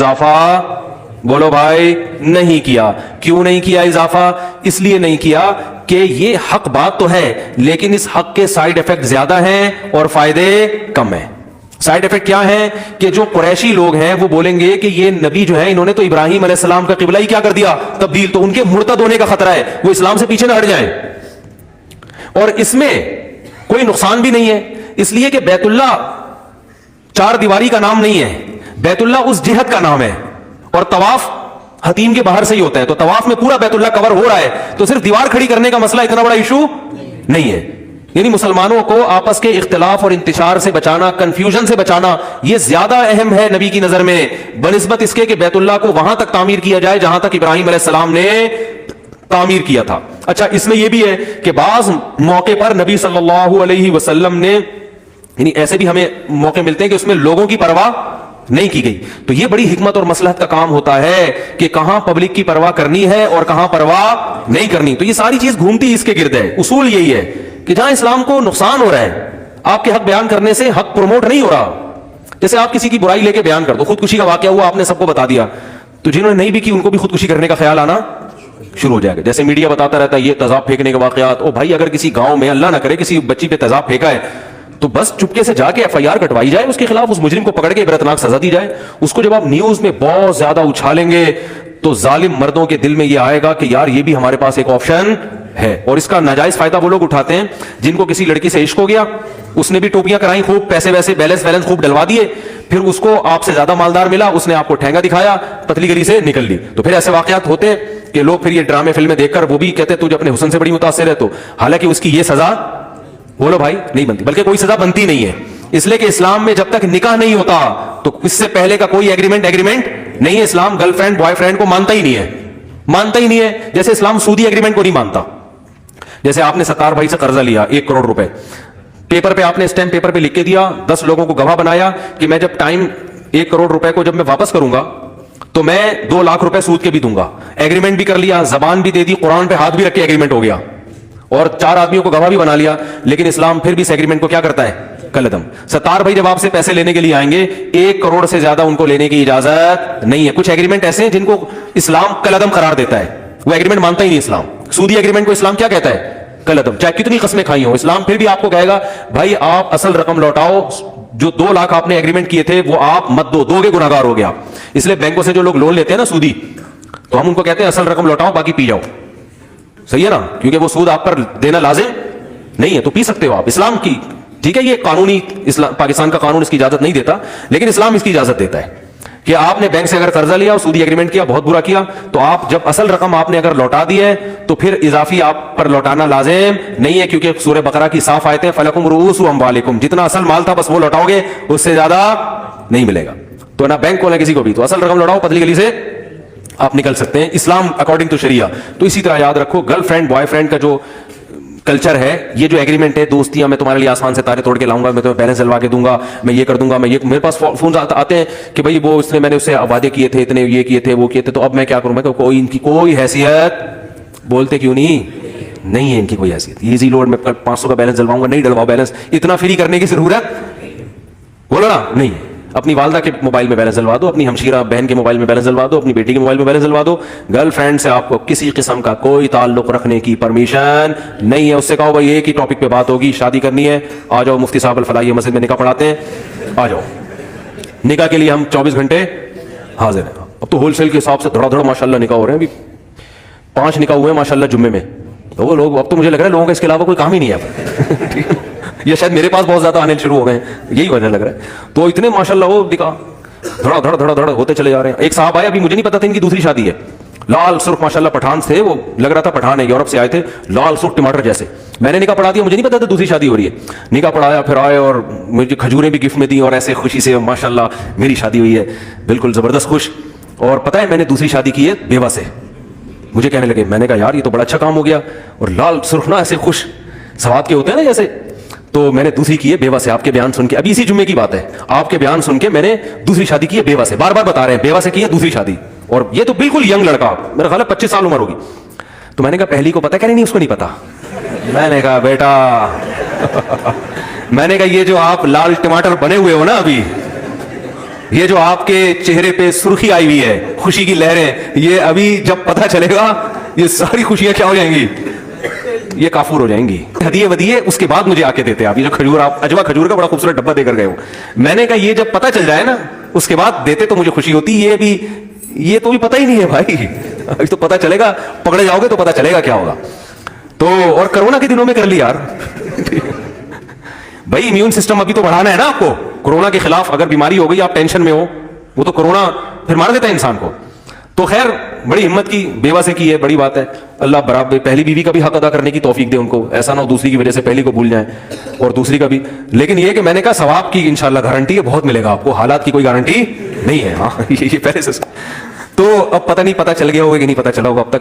اضافہ؟ بولو بھائی، نہیں کیا. کیوں نہیں کیا اضافہ؟ اس لیے نہیں کیا کہ یہ حق بات تو ہے لیکن اس حق کے سائیڈ ایفیکٹ زیادہ ہیں اور فائدے کم ہیں. سائیڈ ایفیکٹ کیا ہے کہ جو قریشی لوگ ہیں وہ بولیں گے کہ یہ نبی جو ہے انہوں نے تو ابراہیم علیہ السلام کا قبلہ ہی کیا کر دیا تبدیل, تو ان کے مرتد ہونے کا خطرہ ہے, وہ اسلام سے پیچھے نہ ہٹ جائیں. اور اس میں کوئی نقصان بھی نہیں ہے اس لیے کہ بیت اللہ چار دیواری کا نام نہیں ہے, بیت اللہ اس جہت کا نام ہے, اور طواف حتیم کے باہر سے ہی ہوتا ہے, تو طواف میں پورا بیت اللہ کور ہو رہا ہے, تو صرف دیوار کھڑی کرنے کا مسئلہ اتنا بڑا ایشو نہیں ہے. یعنی مسلمانوں کو آپس کے اختلاف اور انتشار سے بچانا, کنفیوژن سے بچانا, یہ زیادہ اہم ہے نبی کی نظر میں بنسبت اس کے کہ بیت اللہ کو وہاں تک تعمیر کیا جائے جہاں تک ابراہیم علیہ السلام نے تعمیر کیا تھا. اچھا, اس میں یہ بھی ہے کہ بعض موقع پر نبی صلی اللہ علیہ وسلم نے, یعنی ایسے بھی ہمیں موقع ملتے ہیں کہ اس میں لوگوں کی پرواہ نہیں کی گئی, تو یہ بڑی حکمت اور مصلحت کا کام ہوتا ہے کہ کہاں پبلک کی پرواہ کرنی ہے اور کہاں پرواہ نہیں کرنی. تو یہ ساری چیز گھومتی اس کے گرد ہے. اصول یہی ہے کہ جہاں اسلام کو نقصان ہو رہا ہے, آپ کے حق بیان کرنے سے حق پروموٹ نہیں ہو رہا. جیسے آپ کسی کی برائی لے کے بیان کر دو, خودکشی کا واقعہ ہوا, آپ نے سب کو بتا دیا, تو جنہوں نے نہیں بھی کی ان کو بھی خودکشی کرنے کا خیال آنا شروع ہو جائے گا. جیسے میڈیا بتاتا رہتا ہے یہ تیزاب پھینکنے کے واقعات, او بھائی اگر کسی گاؤں میں اللہ نہ کرے کسی بچی پہ تیزاب پھینکا ہے تو بس چپکے سے جا کے ایف آئی آر کٹوائی جائے, اس کے خلاف اس مجرم کو پکڑ کے عبرتناک سزا دی جائے. اس کو جب آپ نیوز میں بہت زیادہ اچھالیں گے تو ظالم مردوں کے دل میں یہ آئے گا کہ یار یہ بھی ہمارے پاس ایک آپشن ہے. اور اس کا ناجائز فائدہ وہ لوگ اٹھاتے ہیں جن کو کسی لڑکی سے عشق ہو گیا, اس نے بھی ٹوپیاں کرائیں, خوب پیسے ویسے بیلنس خوب ڈلوا دیے, پھر اس کو آپ سے زیادہ مالدار ملا, اس نے آپ کو ٹھینگا دکھایا, پتلی گلی سے نکل لی. تو پھر ایسے واقعات ہوتے ہیں کہ لوگ پھر یہ ڈرامے فلمیں دیکھ کر وہ بھی کہتے ہیں تجھے اپنے حسن سے بڑی متاثر ہے, تو حالانکہ اس کی یہ سزا بولو بھائی نہیں بنتی, بلکہ کوئی سزا بنتی نہیں ہے. اس لیے کہ اسلام میں جب تک نکاح نہیں ہوتا تو اس سے پہلے کا کوئی ایگریمنٹ نہیں ہے. اسلام گرل فرینڈ بوائے فرینڈ کو مانتا ہی نہیں ہے, جیسے اسلام سودی ایگریمنٹ کو نہیں مانتا. جیسے آپ نے ستار بھائی سے قرضہ لیا 1 کروڑ روپے, پیپر پہ آپ نے اسٹیمپ پیپر پہ لکھ کے دیا, 10 لوگوں کو گواہ بنایا کہ میں جب ٹائم 1 کروڑ روپے کو جب میں واپس کروں گا تو میں 2 لاکھ روپے سود کے بھی دوں گا. ایگریمنٹ بھی کر لیا, زبان بھی دے دی, قرآن پہ ہاتھ بھی رکھ کے ایگریمنٹ ہو گیا, اور 4 آدمیوں کو گواہ بھی بنا لیا. لیکن اسلام پھر بھی اس ایگریمنٹ کو کیا کرتا ہے؟ کلعدم. ستار بھائی جب آپ سے پیسے لینے کے لیے آئیں گے 1 کروڑ سے زیادہ ان کو لینے کی اجازت نہیں ہے. کچھ ایگریمنٹ ایسے ہیں جن کو اسلام کلعدم قرار دیتا ہے, وہ ایگریمنٹ مانتا ہی نہیں اسلام. سودی ایگریمنٹ کو اسلام کیا کہتا ہے؟ کلعدم. چاہے کتنی قسمیں کھائی ہوں, اسلام پھر بھی آپ کو کہے گا بھائی آپ اصل رقم لوٹاؤ, جو 2 لاکھ آپ نے ایگریمنٹ کیے تھے وہ آپ مت دو گے, گناہگار ہو گیا. اس لیے بینکوں سے جو لوگ لون لیتے ہیں نا سودی, تو ہم ان کو کہتے ہیں اصل رقم لوٹاؤ باقی پی جاؤ. صحیح ہے نا, کیونکہ وہ سود آپ پر دینا لازم نہیں ہے, تو پی سکتے ہو آپ. اسلام کی ٹھیک ہے, یہ قانونی اسلام, پاکستان کا قانون اس کی اجازت نہیں دیتا, لیکن اسلام اس کی اجازت دیتا ہے کہ آپ نے بینک سے اگر قرضہ لیا اور سودی ایگریمنٹ کیا, بہت برا کیا, تو آپ جب اصل رقم آپ نے اگر لوٹا دی ہے تو پھر اضافی آپ پر لوٹانا لازم نہیں ہے, کیونکہ سورہ بقرہ کی صاف آیت ہے فَلَكُمْ رُؤُوسُ أَمْوَالِكُمْ, جتنا اصل مال تھا بس وہ لوٹاؤ گے, اس سے زیادہ نہیں ملے گا. تو نہ بینک کو نہ کسی کو بھی, تو اصل رقم لوٹاؤ, پتلی گلی سے آپ نکل سکتے ہیں اسلام اکارڈنگ ٹو شریعہ. تو اسی طرح یاد رکھو گرل فرینڈ بوائے فرینڈ کا جو کلچر ہے, یہ جو ایگریمنٹ ہے دوستیاں, میں تمہارے لیے آسمان سے تارے توڑ کے لاؤں گا, میں تمہیں بیلنس دلوا کے دوں گا, میں یہ کر دوں گا, میں یہ, میرے پاس فون آتے ہیں کہ بھائی وہ اس نے, میں نے اس سے وعدے کیے تھے, اتنے یہ کیے تھے, وہ کیے تھے, تو اب میں کیا کروں. میں کہ کوئی ان کی کوئی حیثیت, بولتے کیوں نہیں ہے ان کی کوئی حیثیت. ایزی لوڈ میں 500 کا بیلنس دلواؤں گا, نہیں ڈلواؤ بیلنس, اتنا فری کرنے کی ضرورت بولو نا نہیں. اپنی والدہ کے موبائل میں بیلنس دلوا دو, اپنی ہمشیرہ بہن کے موبائل میں بیلنس دلوا دو, اپنی بیٹی کے موبائل میں بیلنس دلوا دو. گرل فرینڈ سے آپ کو کسی قسم کا کوئی تعلق رکھنے کی پرمیشن نہیں ہے. اس سے کہو بھائی ایک ہی ٹاپک پہ بات ہوگی, شادی کرنی ہے, آ جاؤ مفتی صاحب الفلاحیہ مسجد میں نکاح پڑھاتے ہیں, آ جاؤ نکاح کے لیے ہم 24 گھنٹے حاضر ہیں. اب تو ہول سیل کے حساب سے دھڑا ماشاء اللہ نکاح ہو رہے ہیں, ابھی 5 نکاح ہوئے ہیں ماشاء اللہ جمعے میں. تو وہ لوگ, اب تو مجھے لگ رہا ہے لوگوں کا اس کے علاوہ کوئی کام ہی نہیں ہے. یہ شاید میرے پاس بہت زیادہ آنے شروع ہو گئے ہیں, یہی وجہ لگ رہا ہے. تو اتنے ماشاء اللہ وہ نکاح دھڑا ہوتے چلے جا رہے ہیں. ایک صاحب آئے, ابھی مجھے نہیں پتا تھا ان کی دوسری شادی ہے, لال سرخ ماشاء اللہ پٹھان تھے, وہ لگ رہا تھا پٹھان ہے, یورپ سے آئے تھے, لال سرخ ٹماٹر جیسے. میں نے نکاح پڑھا دیا, مجھے نہیں پتا تھا دوسری شادی ہو رہی ہے. نکاح پڑھایا, پھر آئے اور مجھے کھجوریں بھی گفٹ میں دی, اور ایسے خوشی سے ماشاء اللہ میری شادی ہوئی ہے, بالکل زبردست خوش. اور پتہ ہے میں نے دوسری شادی کی ہے بیوہ سے. مجھے کہنے لگے, میں نے کہا یار یہ تو بڑا اچھا کام ہو گیا, اور لال سرخ نا ایسے خوش سواد کے ہوتے ہیں نا جیسے. تو میں نے دوسری کی ہے بیوہ سے. آپ کے بیان سن کے, ابھی اسی جمعے کی بات ہے, آپ کے بیان سن کے میں نے دوسری شادی کی ہے بیوہ سے. بار بار بتا رہے ہیں بیوہ سے کی ہے دوسری شادی, اور یہ تو بالکل ینگ لڑکا, میرا خیال ہے 25 سال عمر ہوگی. تو میں نے کہا پہلی کو پتا, کہ نہیں اس کو نہیں پتا. میں نے کہا بیٹا میں نے کہا یہ جو آپ لال ٹماٹر بنے ہوئے ہو نا ابھی, یہ جو آپ کے چہرے پہ سرخی آئی ہوئی ہے, خوشی کی لہریں, یہ ابھی جب پتہ چلے گا یہ ساری خوشیاں کیا ہو جائیں گی, یہ کافور ہو جائیں گی. ہدیے ودیے اس کے بعد مجھے آ کے دیتے. آپ یہ جو کھجور, آپ اجوا کھجور کا بڑا خوبصورت ڈبہ دے کر گئے ہو, میں نے کہا یہ جب پتہ چل جائے نا اس کے بعد دیتے تو مجھے خوشی ہوتی. یہ تو بھی پتہ ہی نہیں ہے بھائی, ابھی تو پتہ چلے گا, پکڑے جاؤ گے تو پتہ چلے گا کیا ہوگا. تو اور کرونا کے دنوں میں کر لی یار بھائی, امیون سسٹم ابھی تو بڑھانا ہے نا آپ کو. کورونا کے خلاف اگر بیماری ہو گئی, آپ ٹینشن میں ہو, وہ تو کورونا پھر مار دیتا ہے انسان کو. تو خیر بڑی ہمت کی, بیوہ سے کی ہے, بڑی بات ہے. اللہ برابر پہلی بیوی کا بھی حق ادا کرنے کی توفیق دے ان کو, ایسا نہ ہو دوسری کی وجہ سے پہلی کو بھول جائیں, اور دوسری کا بھی. لیکن یہ کہ میں نے کہا ثواب کی انشاءاللہ گارنٹی ہے, بہت ملے گا آپ کو, حالات کی کوئی گارنٹی نہیں ہے. ہاں یہ پہلے سے. تو اب پتہ نہیں پتہ چل گیا ہوگا کہ نہیں پتہ چلا ہوگا اب تک.